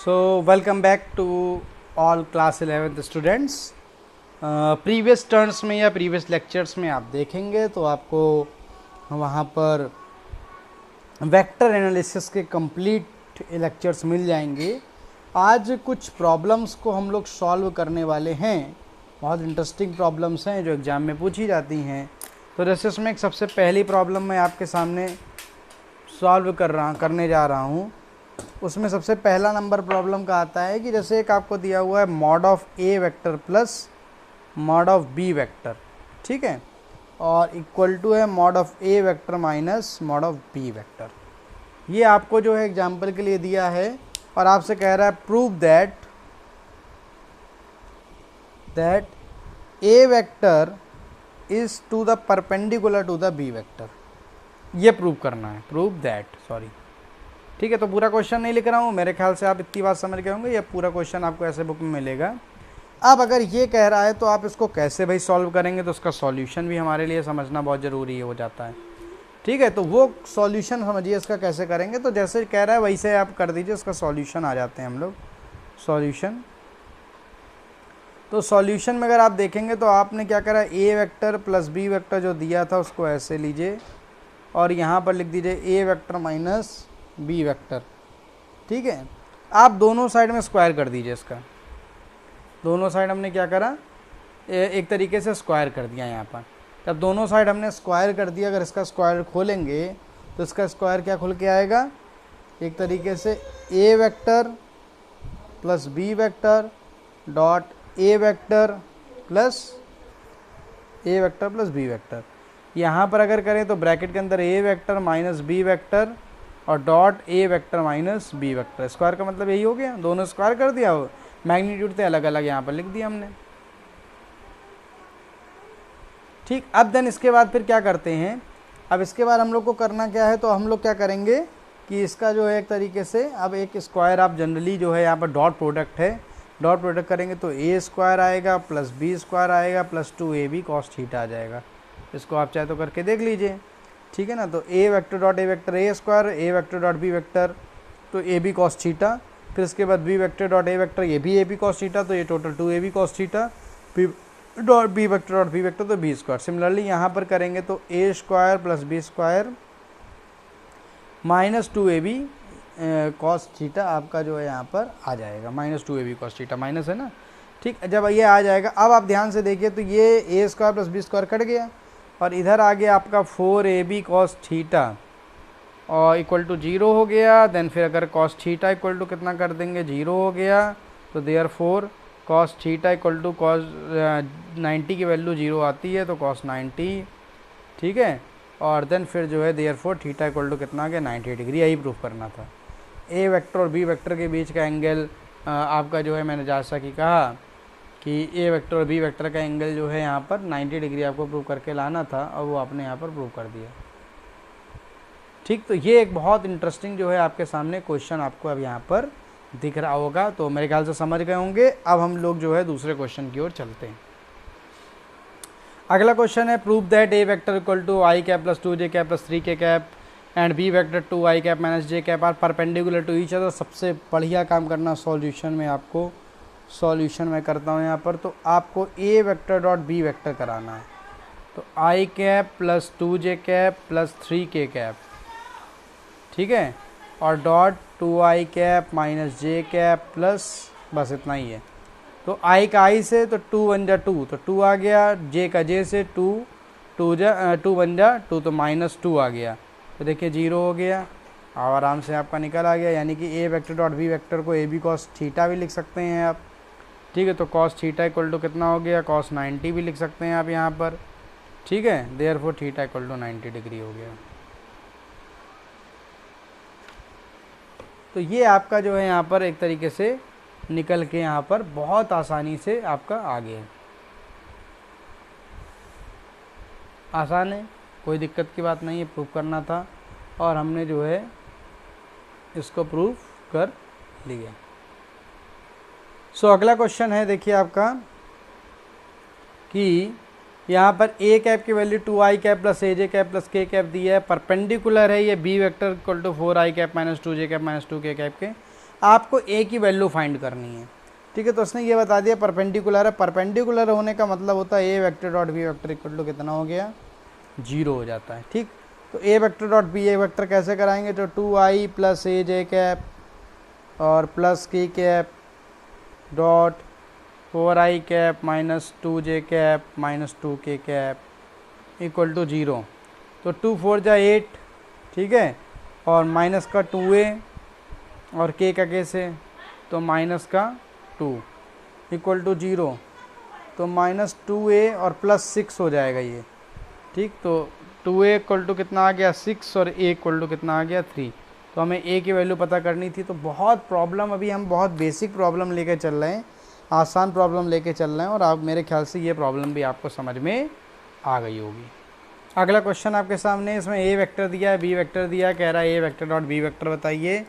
So welcome back to all class 11th students. Previous turns में या previous lectures में आप देखेंगे तो आपको वहाँ पर वेक्टर एनालिसिस के कंप्लीट लेक्चर्स मिल जाएंगे। आज कुछ प्रॉब्लम्स को हम लोग सॉल्व करने वाले हैं। बहुत इंटरेस्टिंग प्रॉब्लम्स हैं जो एग्ज़ाम में पूछी जाती हैं। तो जैसे उसमें एक सबसे पहली प्रॉब्लम मैं आपके सामने सॉल्व करने जा रहा हूँ। उसमें सबसे पहला नंबर प्रॉब्लम का आता है कि जैसे एक आपको दिया हुआ है mod of A vector plus mod of B vector, ठीक है, और इक्वल टू है mod of A vector minus mod of B vector. ये आपको जो है एग्जाम्पल के लिए दिया है और आपसे कह रहा है prove that A vector is to the perpendicular to the B vector. ये प्रूव करना है, प्रूव दैट, सॉरी, ठीक है। तो पूरा क्वेश्चन नहीं लिख रहा हूँ, मेरे ख्याल से आप इतनी बात समझ गए होंगे। ये पूरा क्वेश्चन आपको ऐसे बुक में मिलेगा। अब अगर ये कह रहा है तो आप इसको कैसे भाई सॉल्व करेंगे, तो उसका सॉल्यूशन भी हमारे लिए समझना बहुत ज़रूरी हो जाता है, ठीक है। तो वो सॉल्यूशन समझिए इसका कैसे करेंगे। तो जैसे कह रहा है वैसे आप कर दीजिए, उसका सॉल्यूशन आ जाते हैं हम लोग। सॉल्यूशन, तो सॉल्यूशन में अगर आप देखेंगे तो आपने क्या करा, ए वेक्टर प्लस बी वेक्टर जो दिया था उसको ऐसे लीजिए और यहाँ पर लिख दीजिए ए वेक्टर माइनस बी वेक्टर, ठीक है। आप दोनों साइड में स्क्वायर कर दीजिए इसका। दोनों साइड हमने क्या करा, एक तरीके से स्क्वायर कर दिया यहाँ पर। जब दोनों साइड हमने स्क्वायर कर दिया, अगर इसका स्क्वायर खोलेंगे तो इसका स्क्वायर क्या खुल के आएगा, एक तरीके से a vector plus b vector dot a vector plus b vector. यहाँ पर अगर करें तो ब्रैकेट के अंदर a vector minus b vector और dot a vector minus b vector. Square का मतलब यही हो गया, दोनों स्क्वायर कर दिया, हो मैग्नीट्यूड थे अलग अलग यहाँ पर लिख दिया हमने, ठीक। अब देन इसके बाद फिर क्या करते हैं, अब इसके बाद हम लोग को करना क्या है, तो हम लोग क्या करेंगे कि इसका जो है एक तरीके से अब एक स्क्वायर आप जनरली जो है यहाँ पर डॉट प्रोडक्ट है, डॉट प्रोडक्ट करेंगे तो ए स्क्वायर आएगा प्लस बी स्क्वायर आएगा प्लस 2ab कॉस थीटा आ जाएगा। इसको आप चाहे तो करके देख लीजिए, ठीक है ना। तो a vector dot a vector a square, a vector dot b vector तो ए बी कॉस थीटा, फिर इसके बाद b vector dot a vector ये भी ए बी कॉस थीटा, तो ये total 2ab cos theta, b vector dot b vector तो b square. Similarly यहाँ पर करेंगे तो a square plus b square minus 2ab cos theta आपका जो है यहाँ पर आ जाएगा, minus 2ab cos theta, minus है ना, ठीक। जब ये आ जाएगा, अब आप ध्यान से देखिए तो ये a square plus b square cut गया और इधर आ गया आपका 4ab कॉस थीटा और इक्वल टू 0 हो गया। देन फिर अगर कॉस थीटा इक्वल टू कितना कर देंगे, 0 हो गया, तो therefore cos theta equal to cos 90 की वैल्यू 0 आती है तो कॉस 90, ठीक है। और देन फिर जो है therefore theta equal to कितना आ गया, 90 डिग्री। यही प्रूफ करना था। ए वेक्टर और बी वेक्टर के बीच का एंगल आपका जो है, मैंने जैसा कि कहा कि ए वेक्टर और बी वेक्टर का एंगल जो है यहाँ पर 90 डिग्री आपको प्रूव करके लाना था और वो आपने यहाँ पर प्रूव कर दिया, ठीक। तो ये एक बहुत इंटरेस्टिंग जो है आपके सामने क्वेश्चन आपको अब यहाँ पर दिख रहा होगा। तो मेरे ख्याल से समझ गए होंगे। अब हम लोग जो है दूसरे क्वेश्चन की ओर चलते हैं। अगला क्वेश्चन है prove that A vector equal to I cap plus 2j cap plus 3k cap and B vector 2i cap minus j cap are perpendicular to each other. सबसे बढ़िया काम करना सॉल्यूशन में, आपको सॉल्यूशन में करता हूँ यहाँ पर। तो आपको a vector dot b vector कराना है, तो i cap plus 2j cap plus 3k cap, ठीक है, और dot 2i cap minus j cap plus, बस इतना ही है। तो i का i से तो 2 बन जा 2, तो 2 आ गया, j का j से 2 बन जा 2, तो माइनस 2 आ गया, तो देखिए 0 हो गया और आराम से आपका निकल आ गया। यानी कि ए वेक्टर डॉट बी वेक्टर को ए बी कॉस थीटा भी लिख सकते हैं आप, ठीक है। तो कॉस थीटा इक्वल टू कितना हो गया, कॉस 90 भी लिख सकते हैं आप यहाँ पर, ठीक है। Therefore theta equal to 90 degree हो गया। तो ये आपका जो है यहाँ पर एक तरीके से निकल के यहाँ पर बहुत आसानी से आपका आ गया। आसान है, कोई दिक्कत की बात नहीं है, प्रूफ करना था और हमने जो है इसको प्रूफ कर लिया। सो अगला क्वेश्चन है, देखिए आपका कि यहाँ पर ए कैप की value 2i cap plus AJ cap plus के कैप दी है, परपेंडिकुलर है ये B vector equal to 4i cap minus 2j cap minus 2k cap के। आपको ए की वैल्यू फाइंड करनी है। ठीक है, तो उसने ये बता दिया परपेंडिकुलर है। परपेंडिकुलर होने का मतलब होता है a vector dot b vector equal to कितना हो गया, 0 हो जाता है। ठीक, तो a vector dot b a vector कैसे कराएंगे, तो 2i plus a j cap और प्लस के cap dot 4i cap minus 2j cap minus 2k cap equal to 0। तो 2 4 जा 8, ठीक है, और माइनस का 2a और k का k से, तो माइनस का 2 इक्वल टू 0। तो माइनस 2a और प्लस 6 हो जाएगा ये। ठीक, तो 2a इक्वल टू कितना आ गया 6 और a इक्वल टू कितना आ गया 3। तो हमें a की वैल्यू पता करनी थी। तो बहुत प्रॉब्लम, अभी हम बहुत बेसिक प्रॉब्लम लेके चल रहे हैं, आसान प्रॉब्लम लेके चल रहे हैं, और आप मेरे ख्याल से ये प्रॉब्लम भी आपको समझ में आ गई होगी। अगला क्वेश्चन आपके सामने, इसमें ए वेक्टर दिया है, बी वेक्टर दिया है, कह रहा है a vector dot b vector बताइए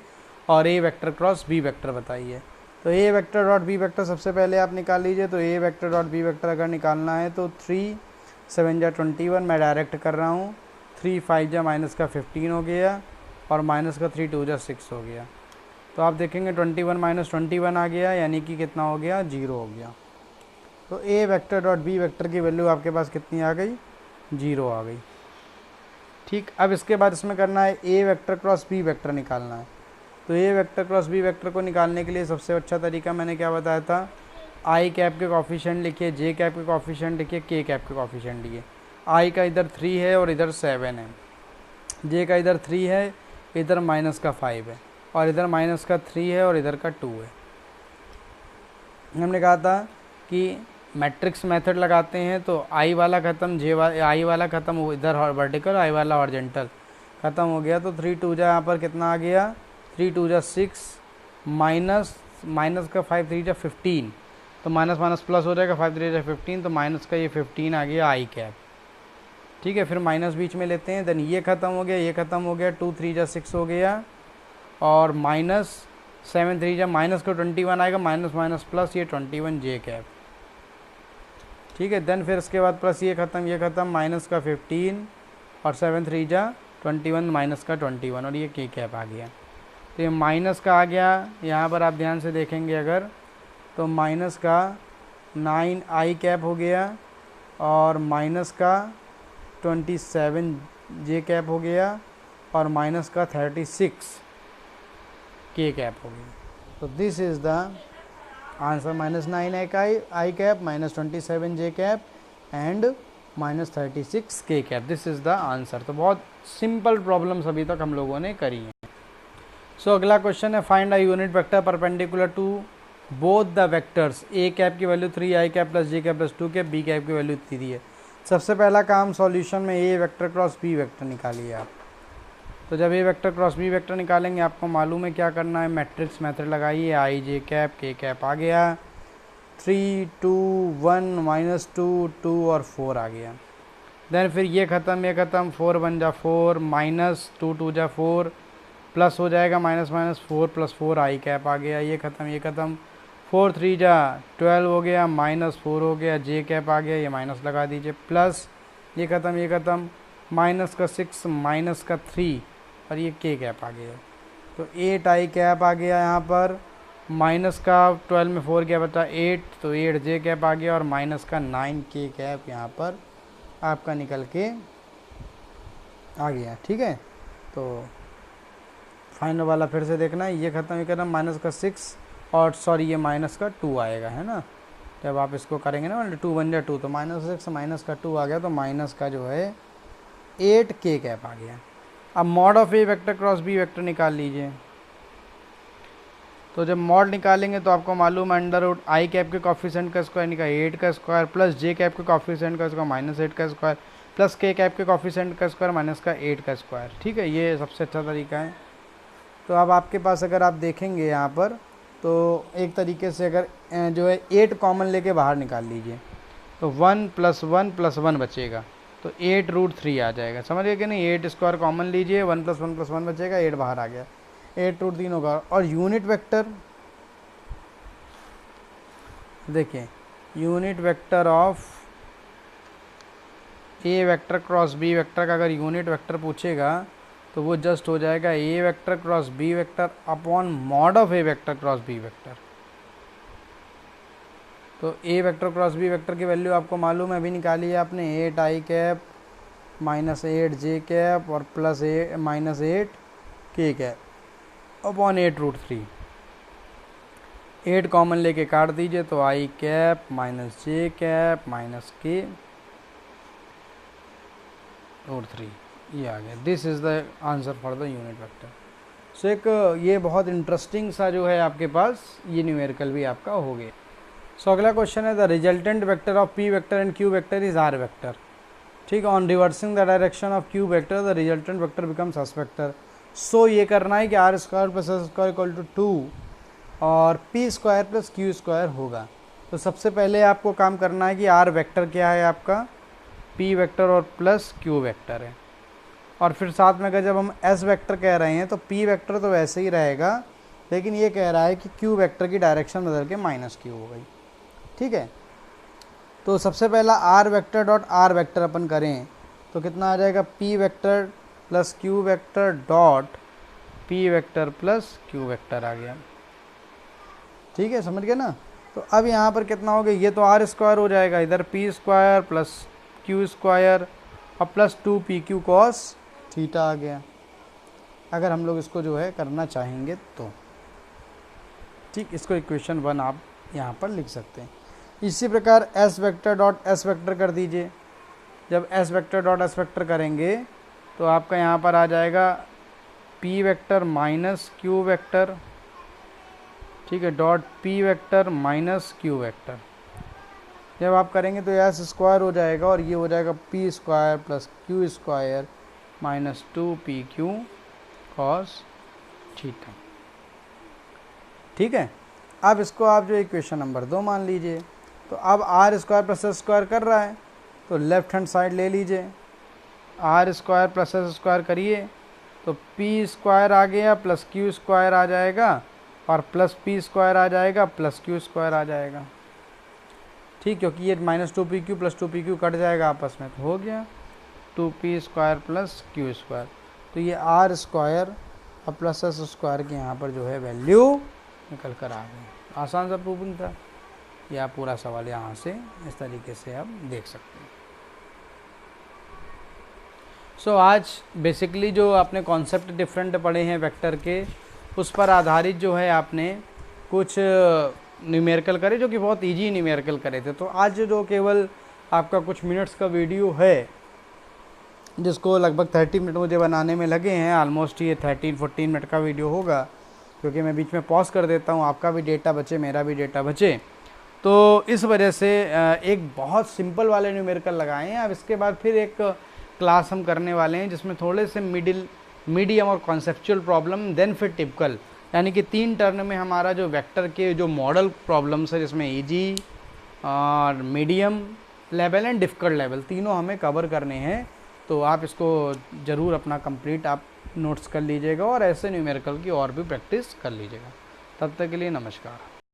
और ए वेक्टर क्रॉस बी वेक्टर बताइए। तो a vector dot b vector सबसे पहले आप निकाल लीजिए। तो a vector dot b vector अगर निकालना है तो 3 7 जा 21, मैं डायरेक्ट कर रहा हूँ। 3 5 जा माइनस का 15 हो गया और माइनस का 3 2 जा 6 हो गया। तो आप देखेंगे 21 माइनस 21 आ गया, यानी कि कितना हो गया, 0 हो गया। तो a vector dot b vector की वैल्यू आपके पास कितनी आ गई, 0 आ गई। ठीक, अब इसके बाद इसमें करना है a vector cross B vector निकालना है। तो a vector cross B vector को निकालने के लिए सबसे अच्छा तरीका मैंने क्या बताया था, आई कैप के कॉफिशिएंट लिखिए, जे कैप के कॉफिशिएंट लिखिए, के कैप के कॉफिशिएंट लिखिए। आई का इधर 3 है और इधर 7 है, जे का इधर 3 है, इधर माइनस का 5 है, और इधर माइनस का 3 है और इधर का 2 है। हमने कहा था कि मैट्रिक्स मेथड लगाते हैं तो आई वाला ख़त्म, आई वाला ख़त्म, इधर वर्टिकल, आई वाला हॉरिजॉन्टल ख़त्म हो गया। तो 3 2 जा यहाँ पर कितना आ गया, 3 2 जा 6 माइनस का 5 3 जा 15, तो माइनस माइनस प्लस हो जाएगा, 5 3 जा 15, तो माइनस का ये 15 आ गया आई कैप। ठीक है, फिर माइनस बीच में लेते हैं, देन ये ख़त्म हो गया, ये ख़त्म हो गया, 2 3 जा 6 हो गया, और माइनस 7 3 जा माइनस का 21 आएगा, माइनस माइनस प्लस ये 21 जे कैप। ठीक है, देन फिर इसके बाद प्लस ये ख़त्म, माइनस का 15 और 7 3 जा 21 माइनस का 21 और ये के कैप आ गया। तो ये माइनस का आ गया, यहाँ पर आप ध्यान से देखेंगे अगर, तो माइनस का 9 आई कैप हो गया और माइनस का 27 जे कैप हो गया और माइनस का 36 के कैप हो गया। तो this is the answer, minus 9 I cap minus 27 J cap and minus 36 के cap, this is the answer. तो बहुत सिंपल प्रॉब्लम्स अभी तक हम लोगों ने करी हैं। सो अगला क्वेश्चन है, find a unit vector perpendicular to both the vectors. A cap की value 3 i cap plus j cap plus 2 cap, b cap की वैल्यू इतनी दी है। सबसे पहला काम सॉल्यूशन में a vector cross B vector निकालिए आप। तो जब a vector cross B vector निकालेंगे आपको मालूम है क्या करना है, मैट्रिक्स मेथड लगाइए, आई जे कैप के कैप आ गया, 3 2 1 माइनस 2 2 और 4 आ गया। देन फिर ये ख़त्म, 4 1 जा 4 माइनस 2 2 जा 4 प्लस हो जाएगा, माइनस माइनस 4 प्लस 4 आई कैप आ गया, ये ख़त्म, 4 3 जा 12 हो गया, माइनस 4 हो गया, जे कैप आ गया, ये माइनस लगा दीजिए, प्लस ये ख़त्म, माइनस का 6 माइनस का 3 और ये के कैप आ गया। तो 8 आई कैप आ गया यहाँ पर, माइनस का 12 में 4 क्या बचा 8, तो 8 जे कैप आ गया और माइनस का 9 के कैप यहाँ पर आपका निकल के आ गया। ठीक है, तो फाइनल वाला फिर से देखना है, ये ख़त्म, माइनस का 6 और सॉरी ये माइनस का 2 आएगा, है ना। जब आप इसको करेंगे ना 2 1 जा 2, तो माइनस 6 माइनस का 2 आ गया, तो माइनस का जो है 8 के कैप आ गया। अब mod of A vector cross B vector निकाल लीजिए। तो जब मॉड निकालेंगे तो आपको मालूम है अंडर रूट आई कैप के कॉफिशेंट का स्क्वायर निकाल 8 का स्क्वायर प्लस जे कैप के कॉफिशेंट का स्क्वायर माइनस 8 का स्क्वायर प्लस के कैप के कॉफिशेंट का स्क्वायर माइनस का 8 का स्क्वायर। ठीक है, ये सबसे अच्छा तरीका है। तो अब आपके पास अगर आप देखेंगे यहाँ पर, तो एक तरीके से अगर जो है 8 कॉमन लेके बाहर निकाल लीजिए, तो 1 + 1 + 1 बचेगा, तो 8√3 आ जाएगा। समझ गए कि नहीं, 8 स्क्वायर कॉमन लीजिए, 1 + 1 + 1 बचेगा, 8 बाहर आ गया, 8√3 होगा। और यूनिट वेक्टर देखिए, unit vector of A vector cross B vector का अगर यूनिट वेक्टर पूछेगा तो वो जस्ट हो जाएगा a vector cross B vector upon mod of A vector cross B vector. तो a vector cross B vector की वैल्यू आपको मालूम है, अभी निकाली है आपने, 8 i cap minus 8 j cap और plus minus 8 k cap upon 8√3। 8 common लेके काट दीजिए तो i cap minus j cap minus k और 3, ये आ गया। This is the answer for the unit vector. So एक ये बहुत इंटरेस्टिंग सा जो है आपके पास ये न्यूमेरिकल भी आपका हो गया। सो अगला क्वेश्चन है the resultant vector of p vector and q vector is r vector. ठीक है, on reversing the direction of q vector the resultant vector becomes s vector. So ये करना है कि r square plus S square equal to 2 और p square plus q square होगा। तो सबसे पहले आपको काम करना है कि आर वेक्टर क्या है आपका, पी वेक्टर और प्लस क्यू वेक्टर है, और फिर साथ में अगर जब हम एस वेक्टर कह रहे हैं तो पी वेक्टर तो वैसे ही रहेगा, लेकिन ये कह रहा है कि क्यू वेक्टर की डायरेक्शन बदल के माइनस क्यू हो गई। ठीक है, तो सबसे पहला r vector dot r vector अपन करें तो कितना आ जाएगा, p vector plus q vector dot p vector plus q vector आ गया। ठीक है, समझ गए ना। तो अब यहाँ पर कितना हो गया, ये तो आर स्क्वायर हो जाएगा, इधर P square plus q square और प्लस 2pq कॉस थीटा आ गया, अगर हम लोग इसको जो है करना चाहेंगे तो। ठीक, इसको इक्वेशन 1 आप यहाँ पर लिख सकते हैं। इसी प्रकार S vector dot S vector कर दीजिए। जब S vector dot S vector करेंगे तो आपका यहाँ पर आ जाएगा p vector minus Q vector, ठीक है, dot p vector minus Q vector. जब आप करेंगे तो एस स्क्वायर हो जाएगा और ये हो जाएगा P square plus q square minus 2pq cos theta. ठीक है, अब इसको आप जो इक्वेशन नंबर 2 मान लीजिए। तो अब R square plus S square कर रहा है तो लेफ्ट हैंड साइड ले लीजिए, R square plus S square करिए तो पी स्क्वायर आ गया प्लस क्यू स्क्वायर आ जाएगा और प्लस पी स्क्वायर आ जाएगा प्लस क्यू स्क्वायर आ जाएगा। ठीक, क्योंकि ये minus 2pq plus 2pq cut जाएगा आपस में, तो हो गया 2p square plus q square. तो ये आर स्क्वायर और प्लस एस स्क्वायर की यहाँ पर जो है वैल्यू निकल कर आ गई। आसान सा प्रूविंग था। ये आप पूरा सवाल यहाँ से इस तरीके से आप देख सकते हैं। सो आज बेसिकली जो आपने कॉन्सेप्ट डिफरेंट पढ़े हैं वेक्टर के, उस पर आधारित जो है आपने कुछ न्यूमेरिकल करे जो कि बहुत इजी न्यूमेरिकल करे थे। तो आज जो केवल आपका कुछ मिनट्स का वीडियो है, जिसको लगभग 30 मिनट मुझे बनाने में लगे हैं, ऑलमोस्ट ये 13-14 मिनट का वीडियो होगा, क्योंकि मैं बीच में पॉज कर देता हूँ, आपका भी डेटा बचे मेरा भी डेटा बचे। तो इस वजह से एक बहुत सिंपल वाले न्यूमेरिकल लगाए हैं। अब इसके बाद फिर एक क्लास हम करने वाले हैं जिसमें थोड़े से मीडियम और कॉन्सेप्चुअल प्रॉब्लम, देन फिर टिपिकल, यानी कि 3 टर्न में हमारा जो वेक्टर के जो मॉडल प्रॉब्लम्स है, जिसमें इजी और medium level and difficult level तीनों हमें कवर करने हैं। तो आप इसको ज़रूर अपना कंप्लीट आप नोट्स कर लीजिएगा और ऐसे न्यूमेरिकल की और भी प्रैक्टिस कर लीजिएगा। तब तक के लिए नमस्कार।